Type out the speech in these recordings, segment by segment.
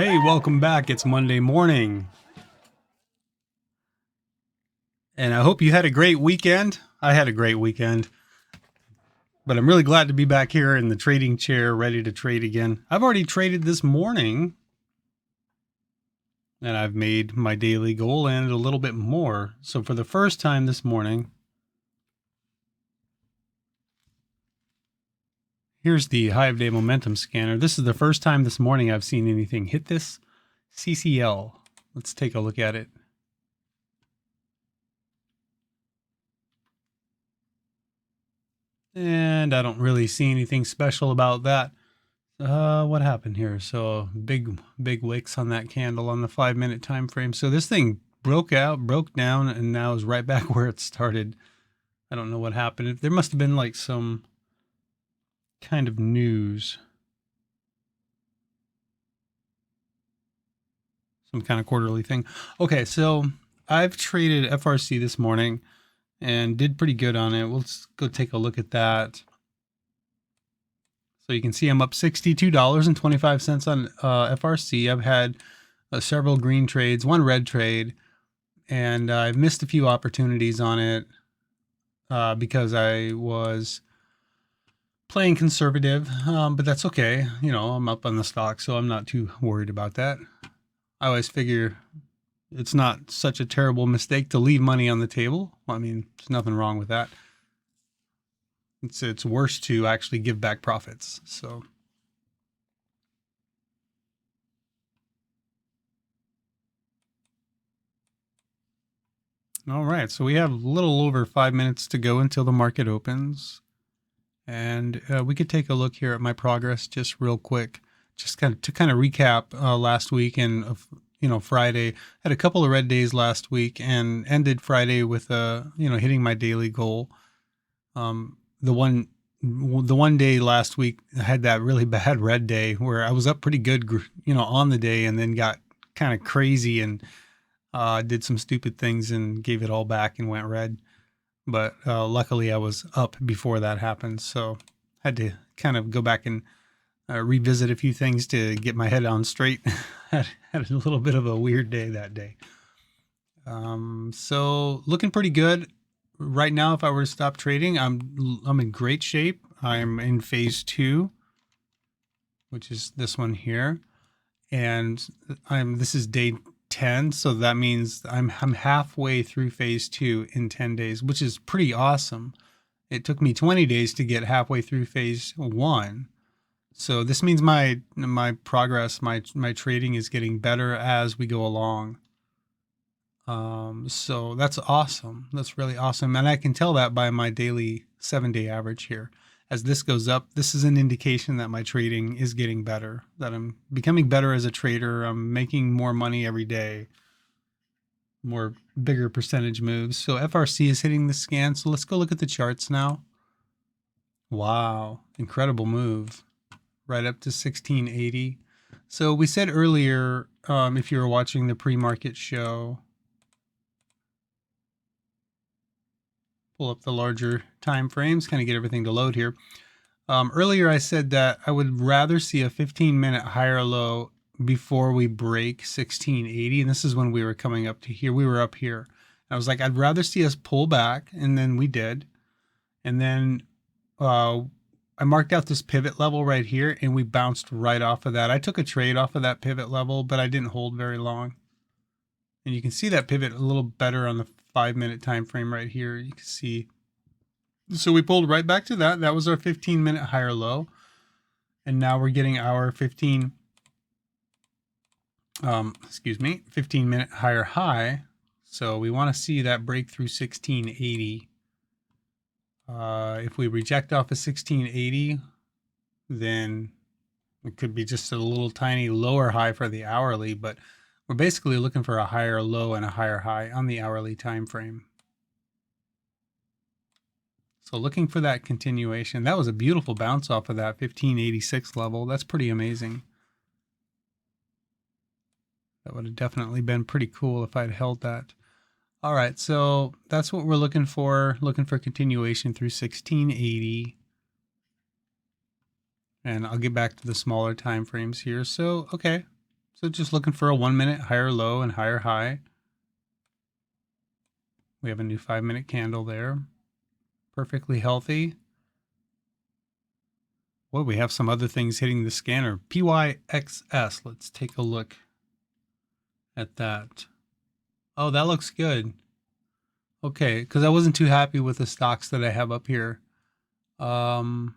Hey, welcome back. It's Monday morning. And I hope you had a great weekend. I had a great weekend. But I'm really glad to be back here in the trading chair, ready to trade again. I've already traded this morning. And I've made my daily goal and a little bit more. So for the first time this morning, here's the Hive Day Momentum Scanner. This is the first time this morning I've seen anything hit this CCL. Let's take a look at it. And I don't really see anything special about that. What happened here? So big wicks on that candle on the 5-minute time frame. So this thing broke down, and now is right back where it started. I don't know what happened. There must have been like some kind of news, some kind of quarterly thing. Okay, so I've traded FRC this morning and did pretty good on it. Let's go take a look at that. So you can see I'm up $62.25 on FRC. I've had several green trades, one red trade, and I've missed a few opportunities on it because I was playing conservative, but that's okay. You know, I'm up on the stock, so I'm not too worried about that. I always figure it's not such a terrible mistake to leave money on the table. I mean, there's nothing wrong with that. It's worse to actually give back profits. So all right, so we have a little over 5 minutes to go until the market opens, and we could take a look here at my progress just real quick, just to recap last week. And Friday had a couple of red days last week and ended Friday with hitting my daily goal. The one day last week I had that really bad red day where I was up pretty good, on the day, and then got kind of crazy and did some stupid things and gave it all back and went red. But luckily I was up before that happened, so had to kind of go back and revisit a few things to get my head on straight. had a little bit of a weird day that day. So looking pretty good. Right now, if I were to stop trading, I'm in great shape. I'm in phase 2, which is this one here, and this is day 10, so that means I'm halfway through phase 2 in 10 days, which is pretty awesome. It took me 20 days to get halfway through phase 1. So this means my progress, my trading is getting better as we go along. So that's awesome. That's really awesome. And I can tell that by my daily 7-day average here. As this goes up, this is an indication that my trading is getting better, that I'm becoming better as a trader. I'm making more money every day, more bigger percentage moves. So FRC is hitting the scan. So let's go look at the charts now. Wow. Incredible move. Right up to 1680. So we said earlier, if you were watching the pre-market show, pull up the larger time frames, kind of get everything to load here. Earlier I said that I would rather see a 15-minute higher low before we break 1680, and this is when we were coming up to here. We were up here. I was like, I'd rather see us pull back, and then we did. And then I marked out this pivot level right here, and we bounced right off of that. I took a trade off of that pivot level, but I didn't hold very long. And you can see that pivot a little better on the 5-minute time frame right here. You can see. So we pulled right back to that. That was our 15-minute higher low. And now we're getting our 15-minute higher high. So we want to see that break through 1680. If we reject off of 1680, then it could be just a little tiny lower high for the hourly, but we're basically looking for a higher low and a higher high on the hourly time frame. So looking for that continuation. That was a beautiful bounce off of that 1586 level. That's pretty amazing. That would have definitely been pretty cool if I'd held that. All right, so that's what we're looking for continuation through 1680. And I'll get back to the smaller time frames here. So, okay. So just looking for a 1 minute higher low and higher high. We have a new 5-minute candle there. Perfectly healthy. Well, we have some other things hitting the scanner. PYXS. Let's take a look at that. Oh, that looks good. Okay, because I wasn't too happy with the stocks that I have up here. I'll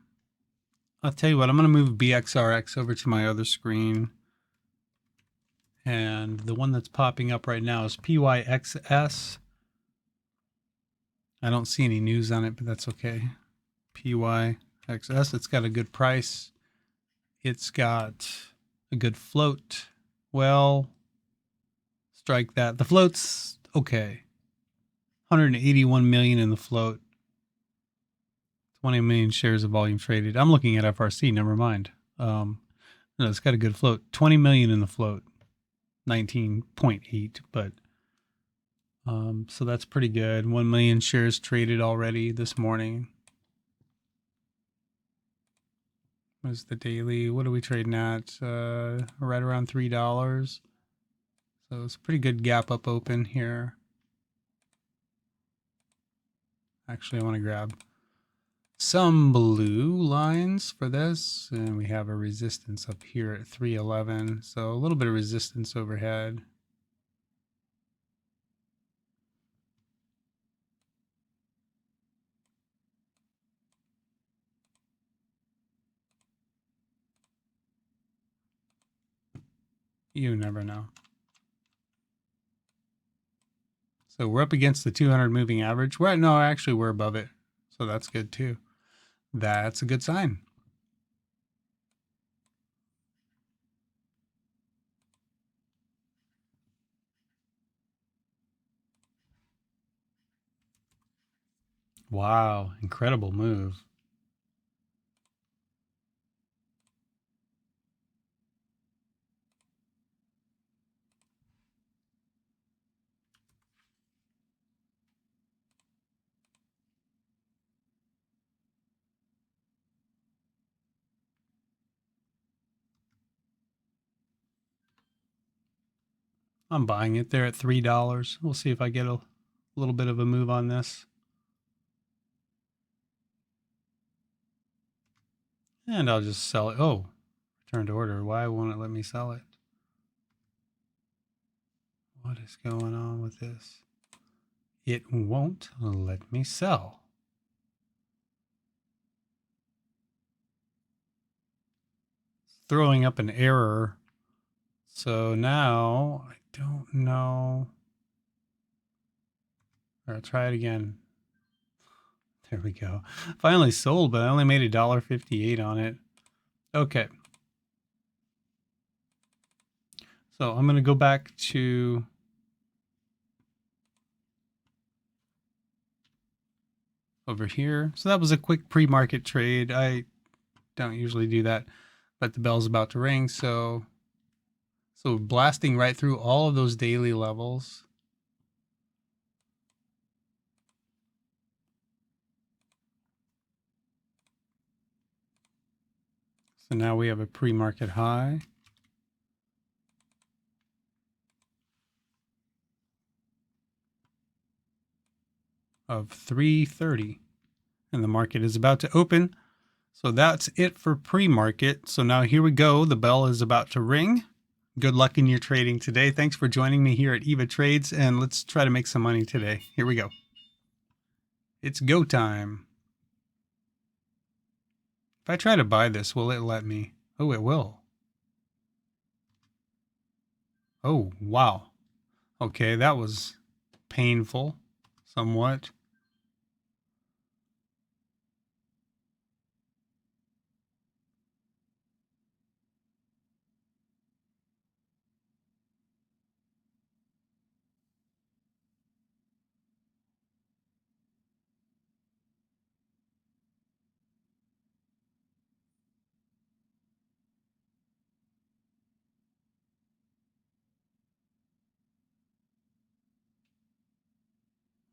tell you what, I'm going to move BXRX over to my other screen. And the one that's popping up right now is PYXS. I don't see any news on it, but that's okay. PYXS, it's got a good price. It's got a good float. Well, strike that. The float's okay. 181 million in the float. 20 million shares of volume traded. I'm looking at FRC, never mind. No, it's got a good float. 20 million in the float. 19.8, but so that's pretty good. 1 million shares traded already this morning. What's the daily? What are we trading at? Right around $3. So it's a pretty good gap up open here. Actually, I want to grab some blue lines for this, and we have a resistance up here at 311. So a little bit of resistance overhead. You never know. So we're up against the 200 moving average. Well, no, actually we're above it. So that's good too. That's a good sign. Wow, incredible move. I'm buying it there at $3. We'll see if I get a little bit of a move on this. And I'll just sell it. Oh, returned order. Why won't it let me sell it? What is going on with this? It won't let me sell. It's throwing up an error. So now I don't know. I'll try it again. There we go. Finally sold, but I only made $1.58 on it. Okay. So I'm going to go back to over here. So that was a quick pre-market trade. I don't usually do that, but the bell's about to ring. So blasting right through all of those daily levels. So now we have a pre-market high of 330, and the market is about to open. So that's it for pre-market. So now here we go. The bell is about to ring. Good luck in your trading today. Thanks for joining me here at Eva Trades, and let's try to make some money today. Here we go. It's go time. If I try to buy this, will it let me? Oh, it will. Oh, wow. Okay, that was painful, somewhat.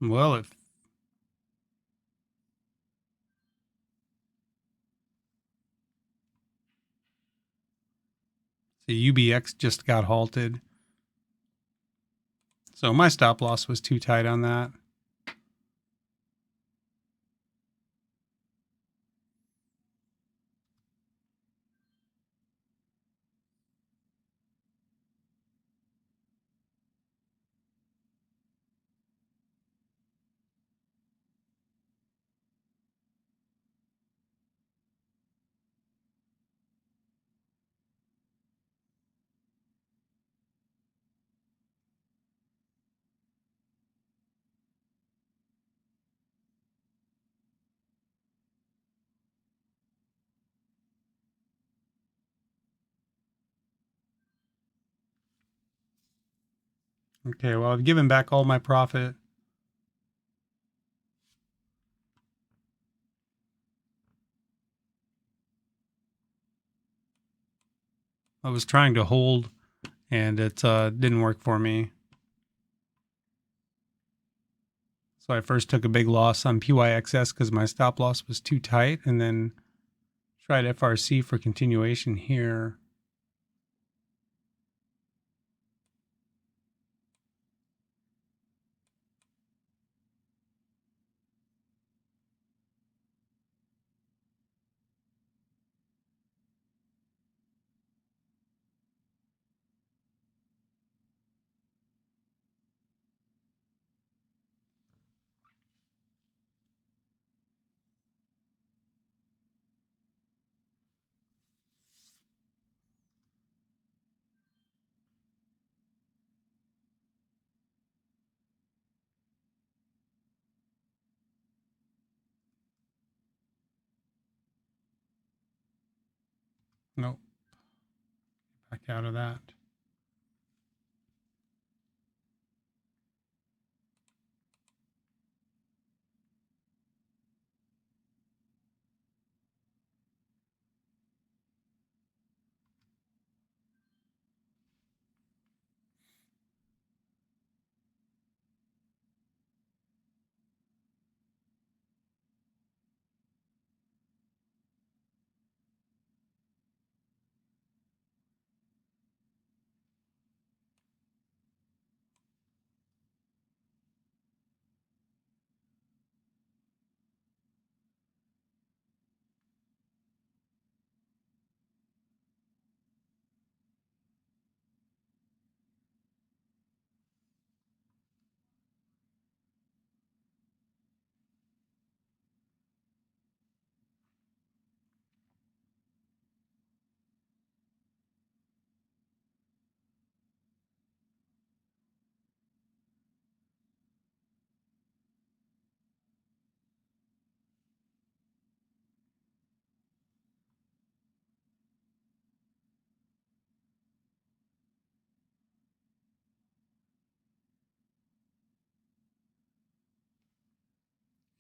Well, it So UBX just got halted. So my stop loss was too tight on that. Okay, well, I've given back all my profit. I was trying to hold, and it didn't work for me. So I first took a big loss on PYXS because my stop loss was too tight, and then tried FRC for continuation here. Nope, back out of that.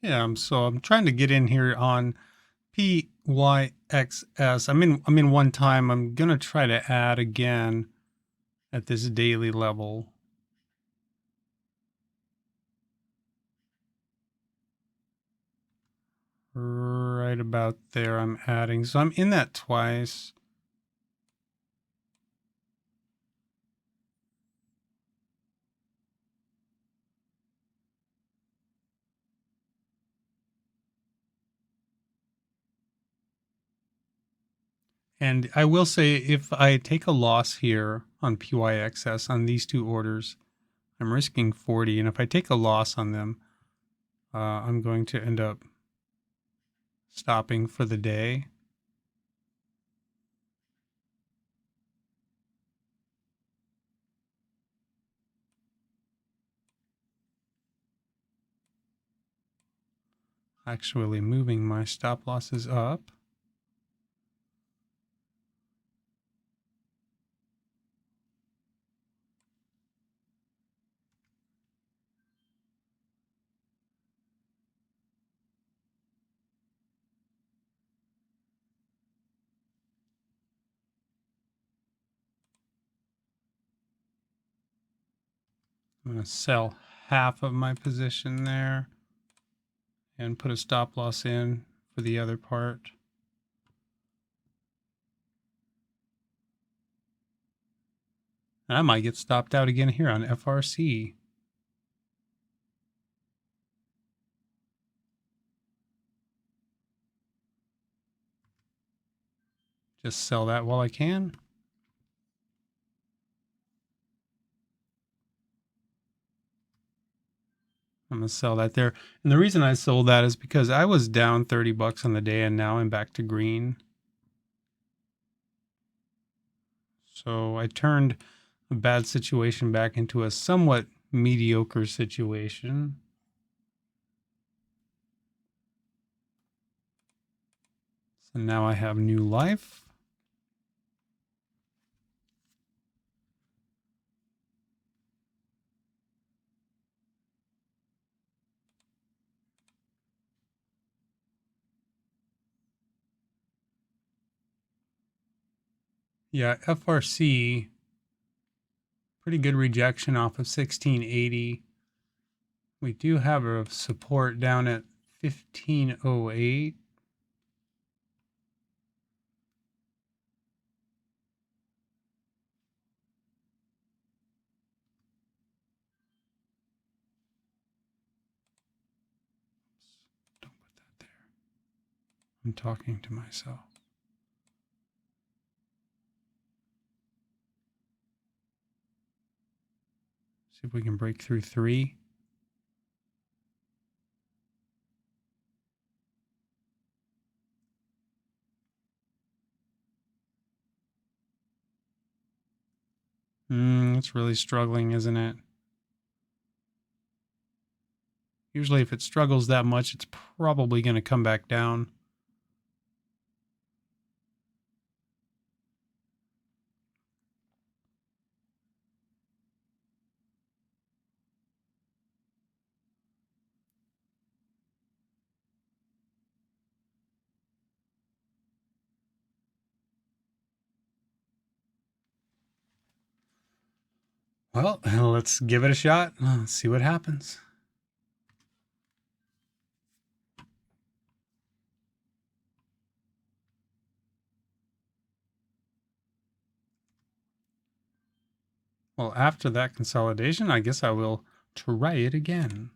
Yeah, so I'm trying to get in here on PYXS. I'm in one time. I'm gonna try to add again at this daily level. Right about there, I'm adding. So I'm in that twice. And I will say, if I take a loss here on PYXS on these two orders, I'm risking 40. And if I take a loss on them, I'm going to end up stopping for the day. Actually moving my stop losses up. I'm going to sell half of my position there and put a stop loss in for the other part. And I might get stopped out again here on FRC. Just sell that while I can. I'm going to sell that there. And the reason I sold that is because I was down 30 bucks on the day and now I'm back to green. So I turned a bad situation back into a somewhat mediocre situation. So now I have new life. Yeah, FRC, pretty good rejection off of 1680. We do have a support down at 1508. Don't put that there. I'm talking to myself. See if we can break through 3. It's really struggling, isn't it? Usually if it struggles that much, it's probably going to come back down. Well, let's give it a shot. Let's see what happens. Well, after that consolidation, I guess I will try it again.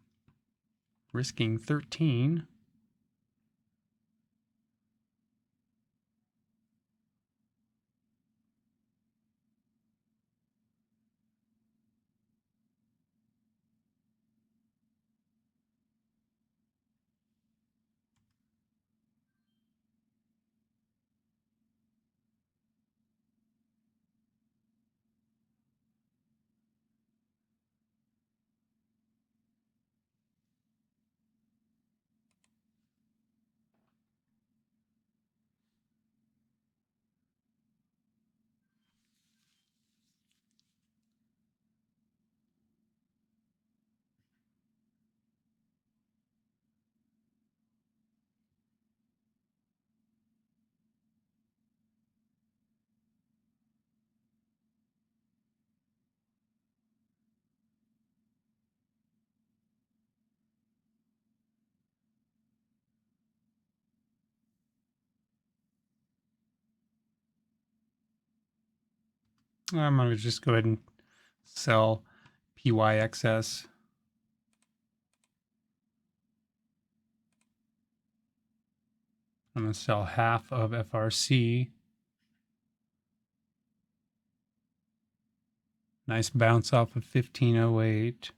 Risking 13. I'm going to just go ahead and sell PYXS. I'm going to sell half of FRC. Nice bounce off of 1508.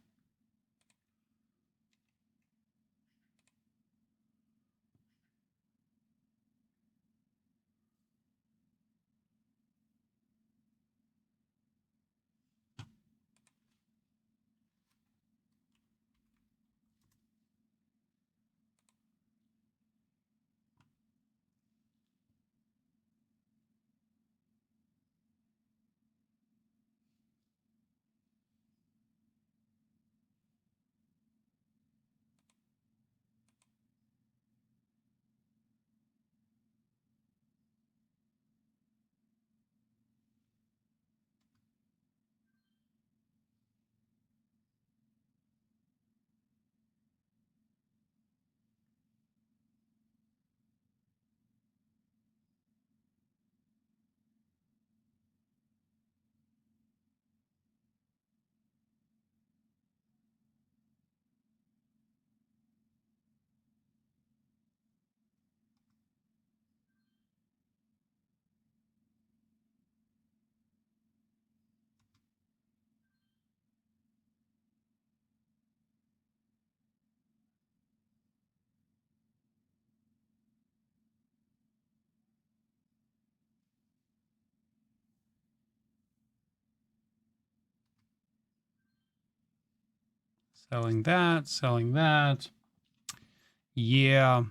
Selling that, selling that. Yeah.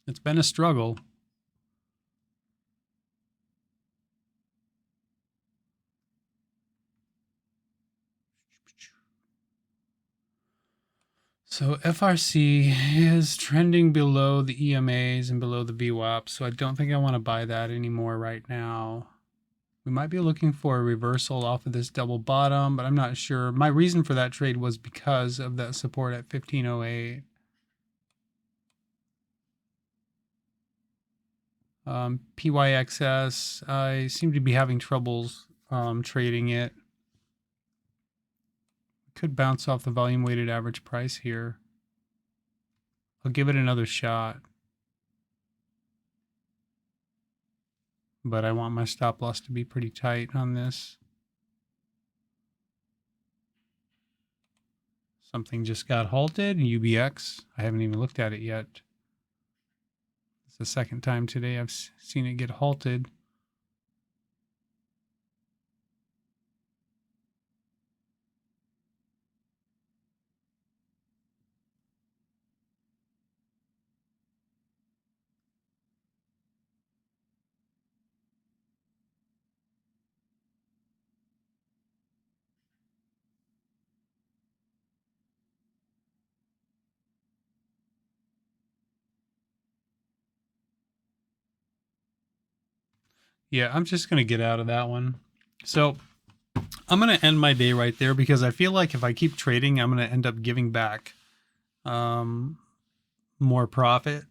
It's been a struggle. So FRC is trending below the EMAs and below the VWAP, so I don't think I want to buy that anymore right now. We might be looking for a reversal off of this double bottom, but I'm not sure. My reason for that trade was because of that support at 1508. PYXS, I seem to be having troubles trading it. Could bounce off the volume weighted average price here. I'll give it another shot. But I want my stop loss to be pretty tight on this. Something just got halted, UBX. I haven't even looked at it yet. It's the second time today I've seen it get halted. Yeah, I'm just going to get out of that one. So I'm going to end my day right there because I feel like if I keep trading, I'm going to end up giving back more profit.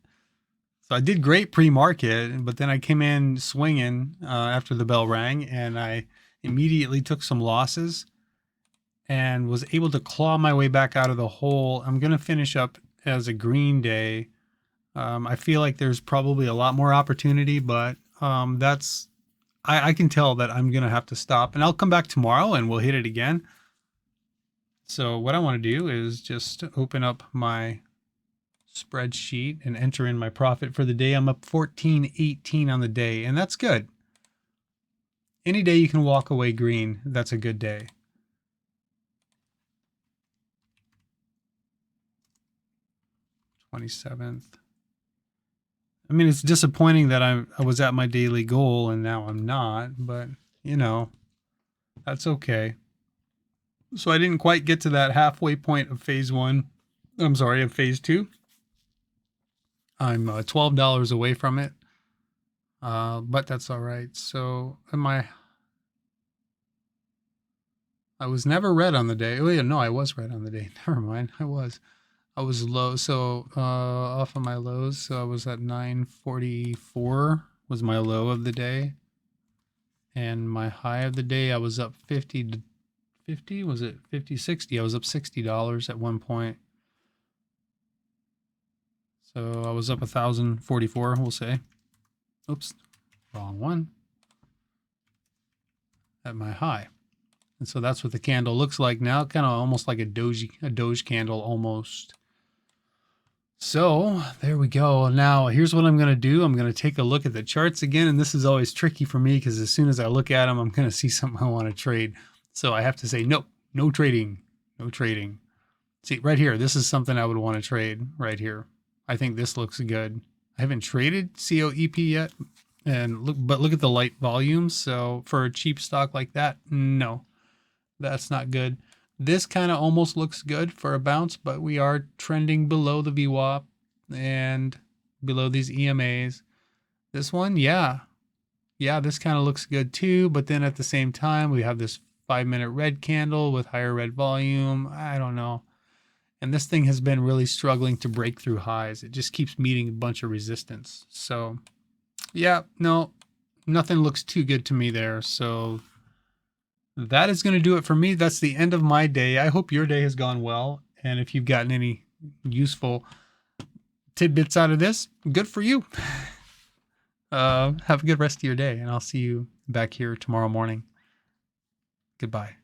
So I did great pre-market, but then I came in swinging after the bell rang, and I immediately took some losses and was able to claw my way back out of the hole. I'm going to finish up as a green day. I feel like there's probably a lot more opportunity, but I can tell that I'm going to have to stop, and I'll come back tomorrow and we'll hit it again. So what I want to do is just open up my spreadsheet and enter in my profit for the day. I'm up 14.18 on the day, and that's good. Any day you can walk away green, that's a good day. $27th. I mean, it's disappointing that I was at my daily goal and now I'm not, but you know, that's okay. So I didn't quite get to that halfway point of phase one. I'm sorry, of phase two. I'm $12 away from it, but that's all right. So I was never red on the day. Oh yeah, no, I was red on the day. Never mind, I was low. So off of my lows, so I was at 944 was my low of the day, and my high of the day I was up 50 to 50. Was it 50, 60? I was up $60 at one point. So I was up 1,044, we'll say. Oops, wrong one. At my high. And so that's what the candle looks like now, kind of almost like a doge candle almost. So there we go. Now here's what I'm going to do. I'm going to take a look at the charts again, and this is always tricky for me because as soon as I look at them, I'm going to see something I want to trade. So I have to say, no trading, no trading. See right here, this is something I would want to trade right here. I think this looks good. I haven't traded COEP yet, and look at the light volumes. So for a cheap stock like that, no, that's not good. This kind of almost looks good for a bounce, but we are trending below the VWAP and below these EMAs. This one, yeah, this kind of looks good too. But then at the same time, we have this 5-minute red candle with higher red volume. I don't know. And this thing has been really struggling to break through highs. It just keeps meeting a bunch of resistance. So yeah, no, nothing looks too good to me there. So that is going to do it for me. That's the end of my day. I hope your day has gone well. And if you've gotten any useful tidbits out of this, good for you. Have a good rest of your day, and I'll see you back here tomorrow morning. Goodbye.